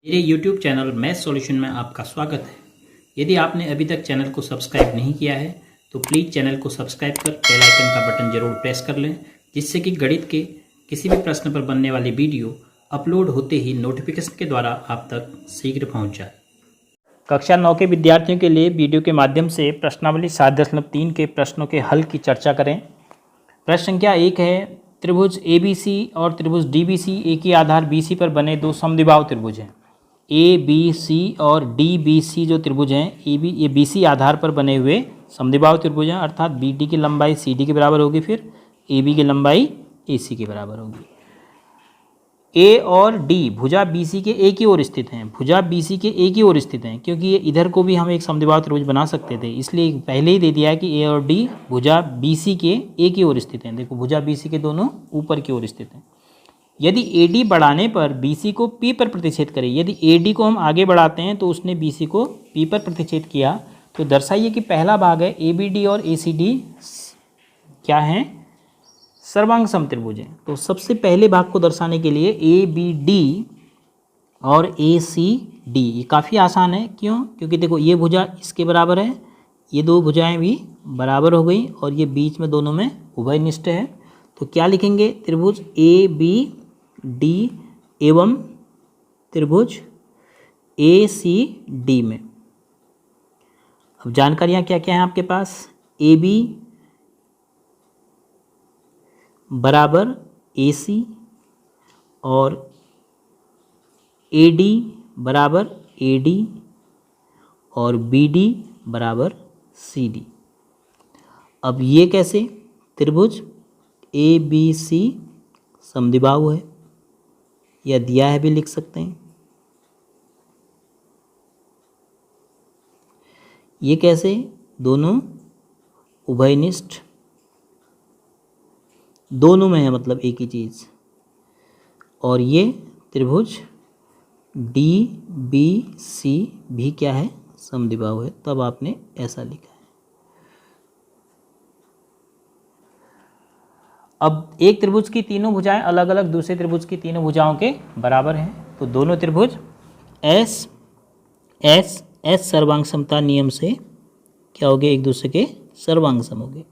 मेरे YouTube channel math solution में आपका स्वागत है। यदि आपने अभी तक चैनल को सब्सक्राइब नहीं किया है तो प्लीज़ चैनल को सब्सक्राइब कर बेल आइकन का बटन जरूर प्रेस कर लें, जिससे कि गणित के किसी भी प्रश्न पर बनने वाली वीडियो अपलोड होते ही नोटिफिकेशन के द्वारा आप तक शीघ्र पहुँच जाए। कक्षा 9 के विद्यार्थियों के लिए वीडियो के माध्यम से प्रश्नावली 7.3 के प्रश्नों के हल की चर्चा करें। प्रश्न संख्या 1 है, त्रिभुज ABC और त्रिभुज DBC एक ही आधार BC पर बने दो समद्विबाहु त्रिभुज हैं। ABC और DBC जो त्रिभुज हैं ये BC आधार पर बने हुए समद्विबाहु त्रिभुज हैं, अर्थात BD की लंबाई CD के बराबर होगी, फिर AB की लंबाई AC के बराबर होगी। A और D भुजा BC के एक ही ओर स्थित हैं, भुजा BC के एक ही ओर स्थित हैं, क्योंकि ये इधर को भी हम एक समद्विबाहु त्रिभुज बना सकते थे, इसलिए पहले ही दे दिया है कि A और D भुजा BC के एक ही ओर स्थित हैं। देखो भुजा BC के दोनों ऊपर की ओर स्थित हैं। यदि AD बढ़ाने पर BC को P पर प्रतिच्छेद करे, यदि AD को हम आगे बढ़ाते हैं तो उसने BC को P पर प्रतिच्छेद किया, तो दर्शाइए कि पहला भाग है ABD और ACD क्या हैं, सर्वांग समत्रिभुज हैं। तो सबसे पहले भाग को दर्शाने के लिए ABD और ACD ये काफ़ी आसान है। क्यों? क्योंकि देखो ये भुजा इसके बराबर है, ये दो भुजाएं भी बराबर हो गई और ये बीच में दोनों में उभयनिष्ठ है। तो क्या लिखेंगे, त्रिभुज ABD एवं त्रिभुज ACD में। अब जानकारियाँ क्या क्या हैं आपके पास, AB बराबर AC और AD बराबर AD और BD बराबर CD। अब ये कैसे, त्रिभुज ABC समद्विबाहु है, या दिया है भी लिख सकते हैं। ये कैसे, दोनों उभयनिष्ठ, दोनों में है मतलब एक ही चीज़। और ये त्रिभुज DBC भी क्या है, समद्विबाहु है, तब आपने ऐसा लिखा है। अब एक त्रिभुज की तीनों भुजाएं अलग अलग दूसरे त्रिभुज की तीनों भुजाओं के बराबर हैं, तो दोनों त्रिभुज S सर्वांग समता नियम से क्या हो गए, एक दूसरे के सर्वांग सम हो गए।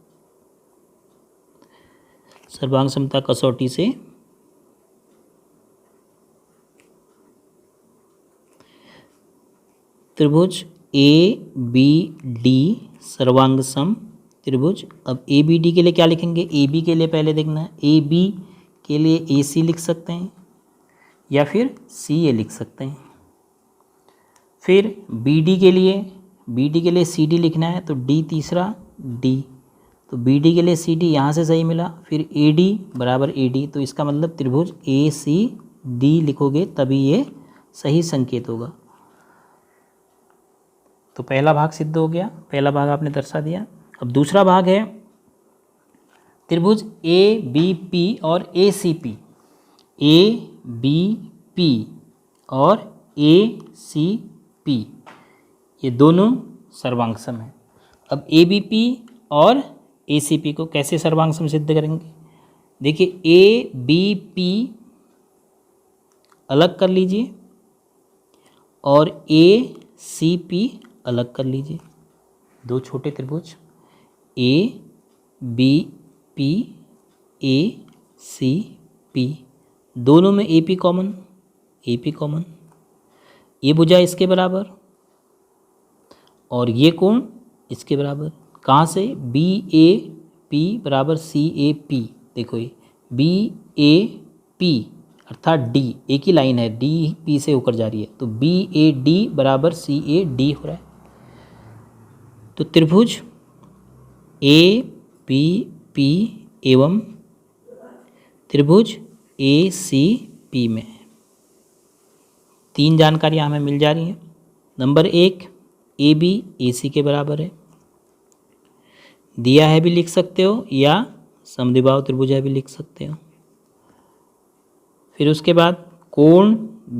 सर्वांग समता कसौटी से त्रिभुज ABD सर्वांग सम त्रिभुज। अब ABD के लिए क्या लिखेंगे, AB के लिए पहले देखना है, AB के लिए AC लिख सकते हैं या फिर CA लिख सकते हैं। फिर BD के लिए CD लिखना है, तो D तीसरा D, तो BD के लिए CD यहाँ से सही मिला। फिर AD बराबर AD, तो इसका मतलब त्रिभुज ACD लिखोगे तभी ये सही संकेत होगा। तो पहला भाग सिद्ध हो गया, पहला भाग आपने दर्शा दिया। अब दूसरा भाग है त्रिभुज ABP और ACP, ABP और ACP ये दोनों सर्वांग सम हैं। अब ABP और ACP को कैसे सर्वांग सम सिद्ध करेंगे, देखिए ABP अलग कर लीजिए और ACP अलग कर लीजिए, दो छोटे त्रिभुज ABP ACP, दोनों में AP कॉमन, ये भुजा इसके बराबर और ये कोण इसके बराबर। कहाँ से, BAP बराबर CAP, देखो ये BAP अर्थात D एक ही लाइन है, DP से होकर जा रही है, तो BAD बराबर CAD हो रहा है। तो त्रिभुज ABP एवं त्रिभुज ACP में तीन जानकारियाँ हमें मिल जा रही हैं। नंबर 1, AB AC के बराबर है, दिया है भी लिख सकते हो या समद्विबाहु त्रिभुज है भी लिख सकते हो। फिर उसके बाद कोण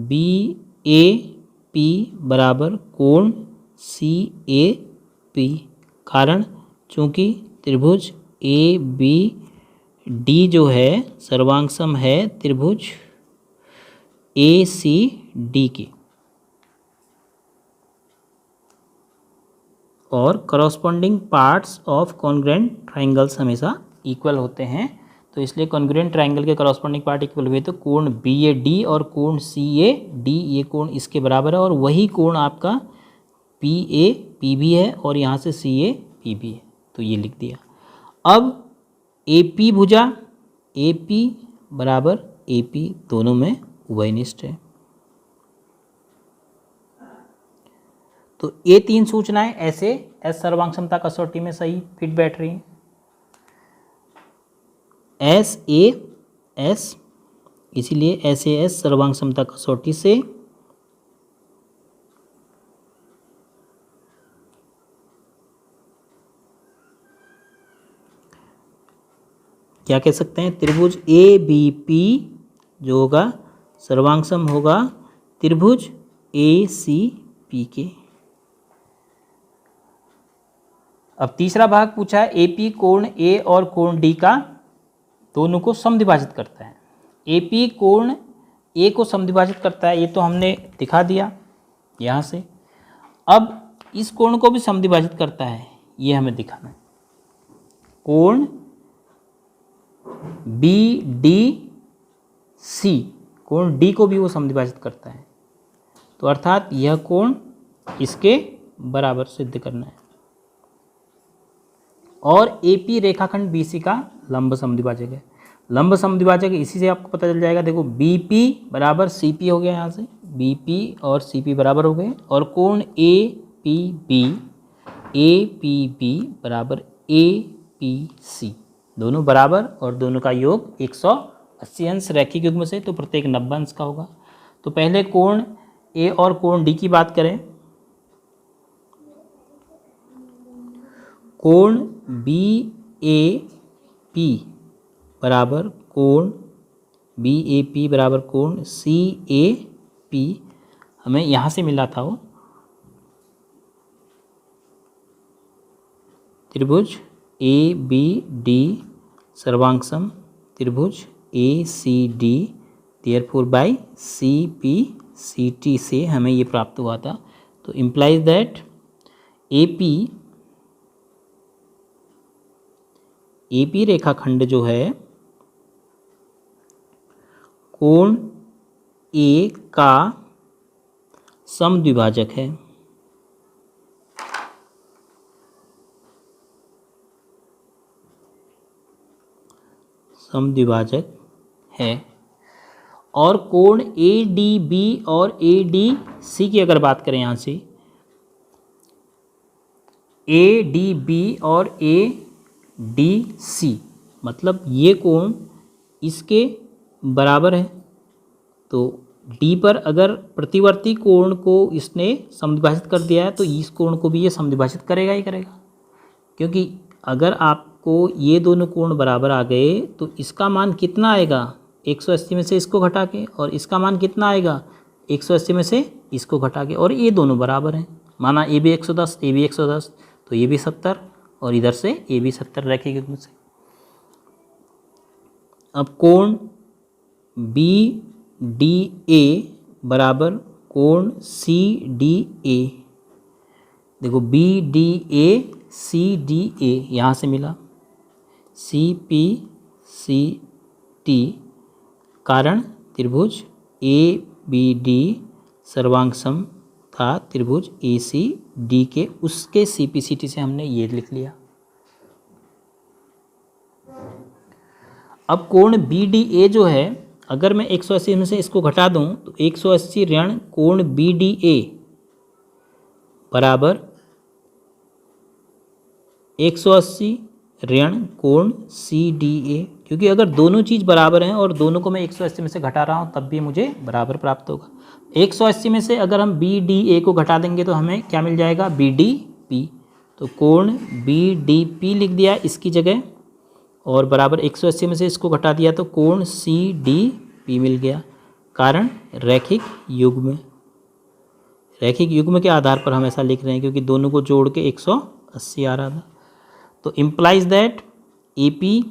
BAP बराबर कोण CAP, कारण चूँकि त्रिभुज ABD जो है सर्वांग सम है त्रिभुज ACD की। और करॉस्पॉन्डिंग पार्ट्स ऑफ कॉन्ग्रुएंट ट्राइंगल्स हमेशा इक्वल होते हैं, तो इसलिए कॉन्ग्रुएंट ट्राइंगल के करॉस्पॉन्डिंग पार्ट इक्वल हुए तो कोण बी ए डी और कोण सी ए डी ये कोण इसके बराबर है, और वही कोण आपका पी ए पी बी है और यहाँ से सी ए पी बी है, तो ये लिख दिया। अब ए पी भुजा ए पी बराबर ए पी दोनों में उभयनिष्ठ है। तो ये तीन सूचनाएं ऐसे एस सर्वांग क्षमता कसौटी में सही फिट बैठ रही हैं। एस ए एस, इसीलिए एस ए एस सर्वांग क्षमता कसौटी से क्या कह सकते हैं, त्रिभुज ए बी पी जो होगा सर्वांगसम होगा त्रिभुज ए सी पी के। अब तीसरा भाग पूछा है, ए पी कोण ए और कोण डी का दोनों को समद्विभाजित करता है। ए पी कोण ए को समद्विभाजित करता है, ये तो हमने दिखा दिया यहाँ से। अब इस कोण को भी समद्विभाजित करता है, ये हमें दिखाना है। कोण बी डी सी, कोण डी को भी वो समद्विभाजित करता है, तो अर्थात यह कोण इसके बराबर सिद्ध करना है। और AP रेखाखंड BC का लंब समद्विभाजक है। लंब समद्विभाजक इसी से आपको पता चल जाएगा। देखो BP बराबर CP हो गया, यहाँ से BP और CP बराबर हो गए, और कोण APB बराबर APC दोनों बराबर, और दोनों का योग 180 अंश रैखिक युग्म से, तो प्रत्येक 90 अंश का होगा। तो पहले कोण A और कोण D की बात करें। कोण BAP बराबर कोण BAP बराबर कोण CAP हमें यहाँ से मिला था वो त्रिभुज ABD सर्वांगसम त्रिभुज ACD, देयरफॉर बाय CPCT से हमें ये प्राप्त हुआ था। तो इम्प्लाइज दैट AP रेखाखंड जो है कोण A का समद्विभाजक है। समद्विभाजक है। और कोण ADB और ADC की अगर बात करें, यहाँ से ADB और ADC मतलब ये कोण इसके बराबर है। तो D पर अगर प्रतिवर्ती कोण को इसने समद्विभाजित कर दिया है, तो इस कोण को भी ये समद्विभाजित करेगा ही करेगा, क्योंकि अगर आपको ये दोनों कोण बराबर आ गए तो इसका मान कितना आएगा 180 में से इसको घटा के, और इसका मान कितना आएगा 180 में से इसको घटा के, और ये दोनों बराबर हैं। माना ए भी 110 ए भी 110, तो ये भी 70 और इधर से ए भी 70 रैखिक युग्म से। अब कोण BDA बराबर कोण CDA। देखो BDA CDA यहाँ से मिला, CPCT कारण त्रिभुज ABD सर्वांगसम था त्रिभुज ACD के, उसके CPCT से हमने ये लिख लिया। अब कोण BDA जो है, अगर मैं 180 में से इसको घटा दूं तो 180 ऋण कोण BDA बराबर 180 ऋण कोण CDA, क्योंकि अगर दोनों चीज़ बराबर हैं और दोनों को मैं 180 में से घटा रहा हूं तब भी मुझे बराबर प्राप्त होगा। 180 में से अगर हम BDA को घटा देंगे तो हमें क्या मिल जाएगा BDP, तो कोण BDP लिख दिया इसकी जगह, और बराबर 180 में से इसको घटा दिया तो कोण CDP मिल गया। कारण रैखिक युग्म, रैखिक युग्म के आधार पर हम ऐसा लिख रहे हैं क्योंकि दोनों को जोड़ के 180 आ रहा था। तो इम्प्लाइज दैट AP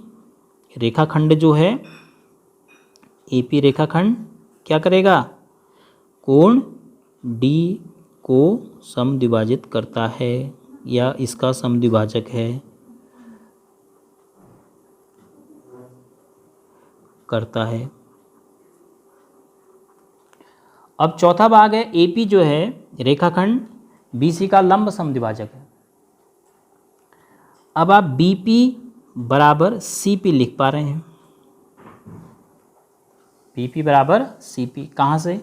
रेखाखंड जो है, AP रेखाखंड क्या करेगा, कोण D को समद्विभाजित करता है। या इसका समद्विभाजक है, करता है। अब चौथा भाग है AP जो है रेखाखंड BC का लंब समद्विभाजक है। अब आप BP बराबर CP लिख पा रहे हैं। BP बराबर CP कहाँ से?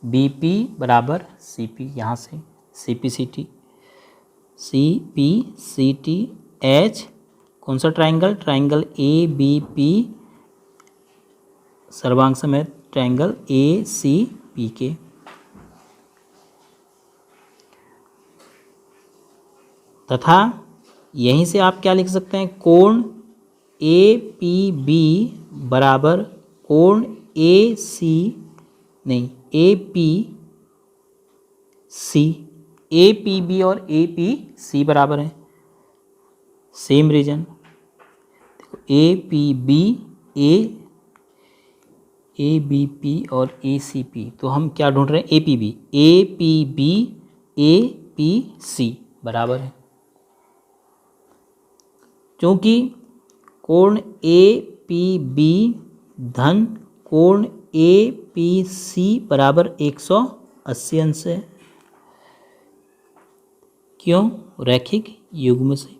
BP बराबर CP यहाँ से CPCT CPCT H कौन सा ट्राइंगल? ट्राइंगल ABP सर्वांग समेत ट्राइंगल ACPK। तथा यहीं से आप क्या लिख सकते हैं? कोण APB बराबर कोण APB और APC बराबर है, सेम रीजन। देखो APB ABP और ACP, तो हम क्या ढूंढ रहे हैं? APB APC बराबर है, क्योंकि कोण APB धन कोण APC बराबर 180 अंश है। क्यों? रैखिक युग्म से।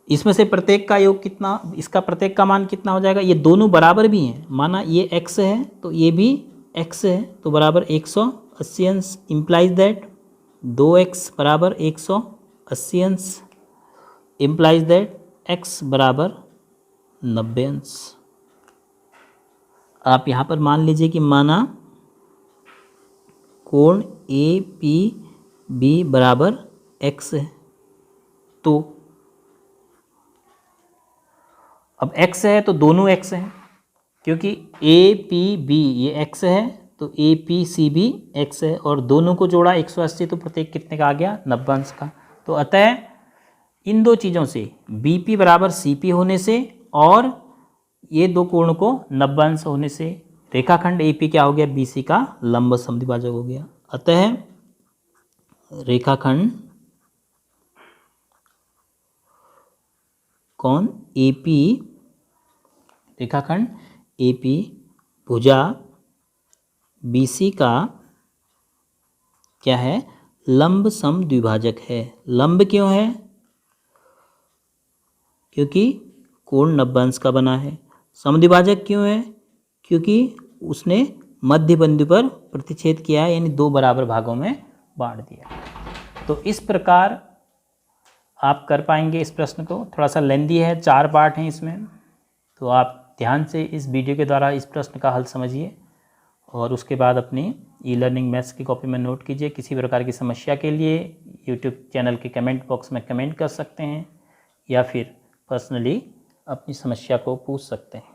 इसमें से प्रत्येक का योग कितना, इसका प्रत्येक का मान कितना हो जाएगा? ये दोनों बराबर भी हैं, माना ये x है तो ये भी x है, तो बराबर 180 अंश। इम्प्लाइज दैट 2x बराबर 180 अंश, इम्प्लाइज दैट x बराबर 90 अंश। आप यहाँ पर मान लीजिए कि माना कोण APB बराबर x है, तो अब x है तो दोनों x हैं, क्योंकि APB ये x है तो APC भी x है, और दोनों को जोड़ा 180, तो प्रत्येक कितने का आ गया? 90 अंश का। तो अतः इन दो चीज़ों से BP बराबर CP होने से और ये दो कोण को 90 अंश होने से रेखाखंड AP क्या हो गया? BC का लंब समद्विभाजक हो गया। अतः रेखाखंड कौन? AP, रेखाखंड AP भुजा BC का क्या है? लंब समद्विभाजक है। लंब क्यों है? क्योंकि कोण 90 अंश का बना है। समद्विभाजक क्यों है? क्योंकि उसने मध्य बिंदु पर प्रतिच्छेद किया है, यानी दो बराबर भागों में बांट दिया। तो इस प्रकार आप कर पाएंगे इस प्रश्न को। थोड़ा सा लेंदी है, 4 पार्ट हैं इसमें, तो आप ध्यान से इस वीडियो के द्वारा इस प्रश्न का हल समझिए और उसके बाद अपनी ई-लर्निंग मैथ्स की कॉपी में नोट कीजिए। किसी प्रकार की समस्या के लिए यूट्यूब चैनल के कमेंट बॉक्स में कमेंट कर सकते हैं या फिर पर्सनली अपनी समस्या को पूछ सकते हैं।